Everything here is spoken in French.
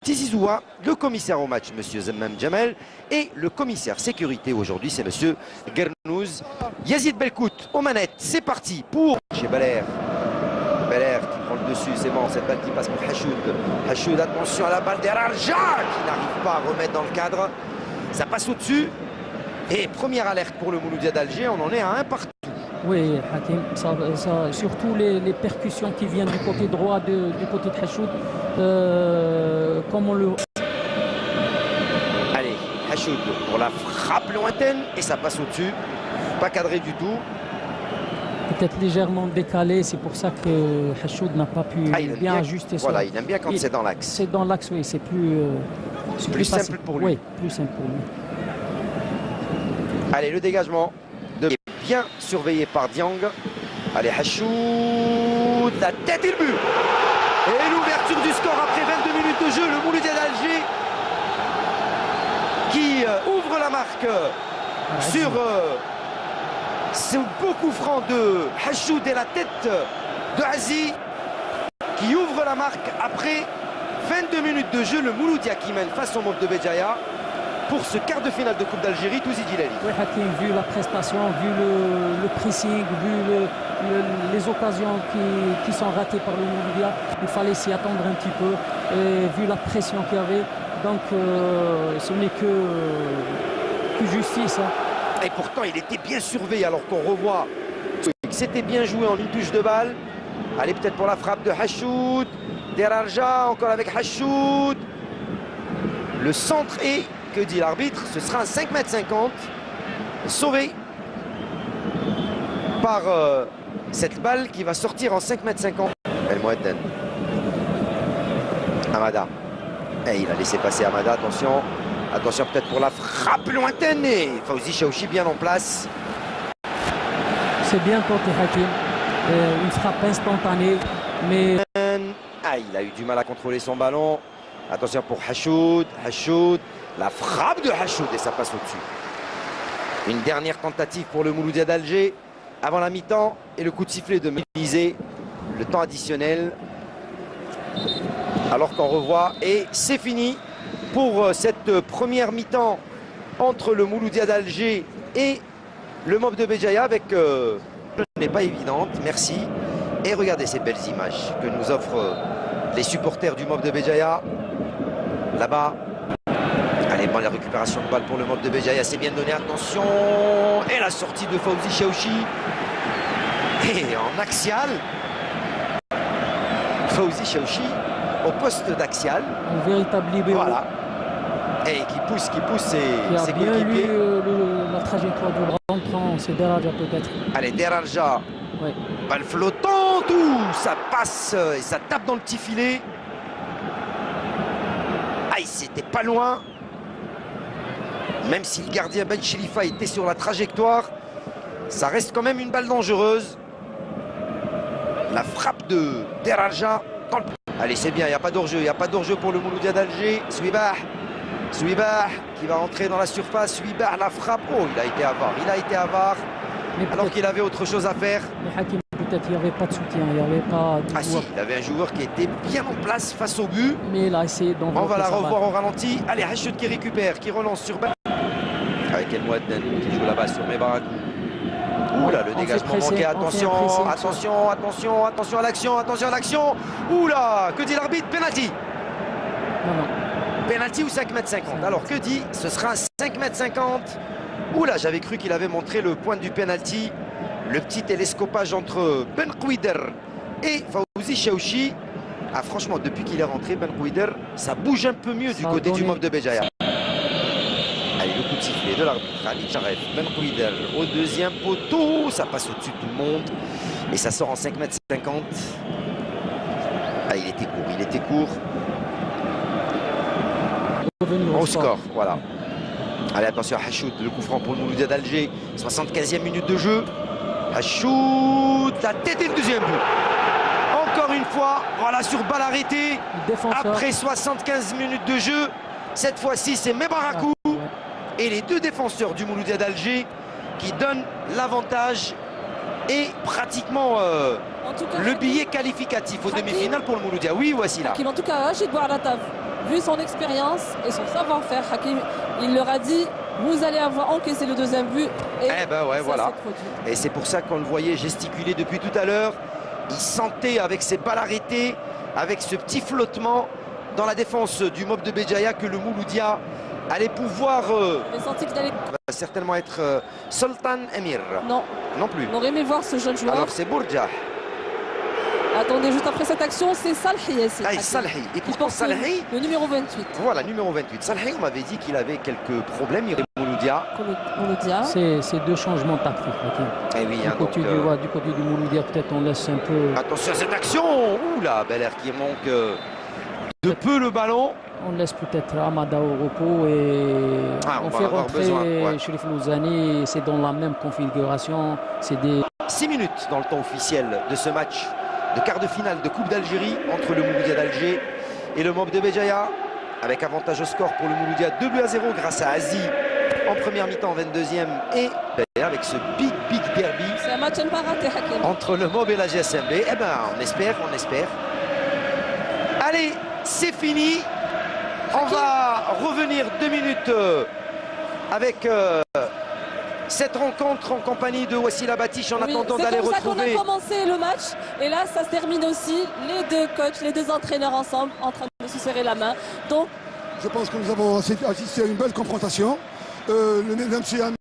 Tizizoua, le commissaire au match, M. Zemmam Jamel, et le commissaire sécurité aujourd'hui, c'est M. Guernouz. Yazid Belkout aux manettes, c'est parti pour chez Belair. Belair qui prend le dessus, c'est bon, cette balle qui passe pour Hachoud. Hachoud, attention à la balle d'Erarja qui n'arrive pas à remettre dans le cadre. Ça passe au-dessus. Et première alerte pour le Mouloudia d'Alger, on en est à un partout. Oui, Hakim, surtout les percussions qui viennent du côté droit, du côté de Hachoud, comme on le... Allez, Hachoud pour la frappe lointaine, et ça passe au-dessus, pas cadré du tout. Peut-être légèrement décalé, c'est pour ça que Hachoud n'a pas pu bien ajuster ça. Voilà, il aime bien quand c'est dans l'axe. C'est dans l'axe, oui, c'est plus simple pour lui. Oui, plus simple pour lui. Allez, le dégagement bien surveillé par Diang. Allez, Hachoud, la tête et le but. Et l'ouverture du score après 22 minutes de jeu, le Mouloudia d'Alger qui ouvre la marque sur ce beau coup franc de Hachoud et la tête de Azi qui ouvre la marque après 22 minutes de jeu, le Mouloudia qui mène face au Mob de Béjaïa pour ce quart de finale de Coupe d'Algérie. Touzi Djilali. Oui, Hakim, vu la prestation, vu le pressing, vu les occasions qui sont ratées par le Mouloudia, il fallait s'y attendre un petit peu. Et vu la pression qu'il y avait, donc ce n'est que justice. Hein. Et pourtant, il était bien surveillé alors qu'on revoit que c'était bien joué en une touche de balle. Allez, peut-être pour la frappe de Hachoud. Derarja, encore avec Hachoud. Le centre est... Que dit l'arbitre? Ce sera un 5,50 m sauvé par cette balle qui va sortir en 5,50 m. El Mouadden. Amada. Et il a laissé passer Amada. Attention. Attention peut-être pour la frappe lointaine. Et Fawzi Chaouchi bien en place. C'est bien porté Hakim. Une frappe instantanée. Mais... Ah, il a eu du mal à contrôler son ballon. Attention pour Hachoud. Hachoud. La frappe de Hachoud et ça passe au-dessus. Une dernière tentative pour le Mouloudia d'Alger avant la mi-temps et le coup de sifflet de Mélisée. Le temps additionnel. Alors qu'on revoit et c'est fini pour cette première mi-temps entre le Mouloudia d'Alger et le Mob de Béjaïa avec n'est pas évidente, merci. Et regardez ces belles images que nous offrent les supporters du Mob de Béjaïa. Là-bas. Allez, bon, la récupération de balle pour le Mob de Béjaïa, c'est bien donné, attention. Et la sortie de Fawzi Chaouchi. Et en axial, Fawzi Chaouchi au poste d'axial. Un véritable libéro. Voilà. Et qui pousse ses coéquipiers. La trajectoire du rentrant, c'est Derarja peut-être. Allez, Derarja. Ouais. Balle flottante, ça passe et ça tape dans le petit filet. Aïe, c'était pas loin. Même si le gardien Ben Chilifa était sur la trajectoire, ça reste quand même une balle dangereuse. La frappe de Derarja. Allez, c'est bien, il n'y a pas d'hors-jeu. Il n'y a pas d'hors-jeu pour le Mouloudia d'Alger. Souibah qui va entrer dans la surface. Souibah, la frappe. Oh, il a été avare. Il a été avare. Alors qu'il avait autre chose à faire. Mais Hakim, peut-être qu'il n'y avait pas de soutien. Il n'y avait pas de si, il avait un joueur qui était bien en place face au but. Mais il a essayé d'envoyer. On va la revoir au ralenti. Allez, Hachoud qui récupère, qui relance sur balle. Avec El Mouadden qui joue là-bas sur Mebarakou. Oula, le dégagement manqué. Attention à l'action. Oula, que dit l'arbitre? Penalty. Non. Penalty ou 5,50 m. Alors que dit? Ce sera un 5,50 m. Oula, j'avais cru qu'il avait montré le point du penalty. Le petit télescopage entre Ben Kouider et Fawzi Chaouchi. Ah, franchement, depuis qu'il est rentré, Ben Kouider, ça bouge un peu mieux du côté du Mob de Béjaïa. Allez, le coup de sifflet de l'arbitre, Ali Charef, Ben Kouider au deuxième poteau. Ça passe au-dessus de tout le monde. Et ça sort en 5,50 m. Ah, il était court. Au score, voilà. Allez, attention à Hachoud, le coup franc pour le Mouloudia d'Alger. 75e minute de jeu. Hachoud, la tête et le deuxième but. Encore une fois, voilà, sur balle arrêtée. Après 75 minutes de jeu, cette fois-ci, c'est Mebarakou. Et les deux défenseurs du Mouloudia d'Alger qui donnent l'avantage et pratiquement le billet qualificatif aux demi-finales pour le Mouloudia. Oui, voici là. En tout cas, j'ai de boire la table. vu son expérience et son savoir-faire, Hakim, il leur a dit vous allez avoir encaissé le deuxième but. Et eh ben ouais, ça voilà. s'est produit. Et c'est pour ça qu'on le voyait gesticuler depuis tout à l'heure. Il sentait avec ses balles arrêtées, avec ce petit flottement dans la défense du Mob de Béjaïa que le Mouloudia allait pouvoir J'ai senti qu'il allait... va certainement être Sultan Emir. Non, Non plus. on aurait aimé voir ce jeune joueur. Alors c'est Bourja. Attendez, juste après cette action, c'est Salhi. Ah, Salhi. Et pourtant Salhi, le numéro 28. voilà, numéro 28. Salhi, on m'avait dit qu'il avait quelques problèmes, il Mouloudia. Mouloudia. C'est deux changements tactiques. Hakim. Eh oui, Du hein, côté du côté du Mouloudia, peut-être on laisse un peu. attention à cette action. Ouh là, Bel Air qui manque de peu le ballon. On laisse peut-être Amada au repos et On on va fait avoir rentrer besoin, ouais. Chérif Louzani. C'est dans la même configuration. C'est des 6 minutes dans le temps officiel de ce match de quart de finale de Coupe d'Algérie entre le Mouloudia d'Alger et le Mob de Béjaïa, avec avantage au score pour le Mouloudia 2-0 grâce à Azi en première mi-temps, 22e, et avec ce big derby C'est un match à ne pas rater, Hakim. entre le Mob et la GSMB. Eh ben, on espère. Allez, c'est fini. On va revenir 2 minutes avec cette rencontre en compagnie de Wassila Batiche en attendant d'aller retrouver. C'est comme ça qu'on a commencé le match. Et là, ça se termine aussi. Les deux coachs, les deux entraîneurs ensemble, en train de se serrer la main. Donc, je pense que nous avons assisté à une belle confrontation. Le monsieur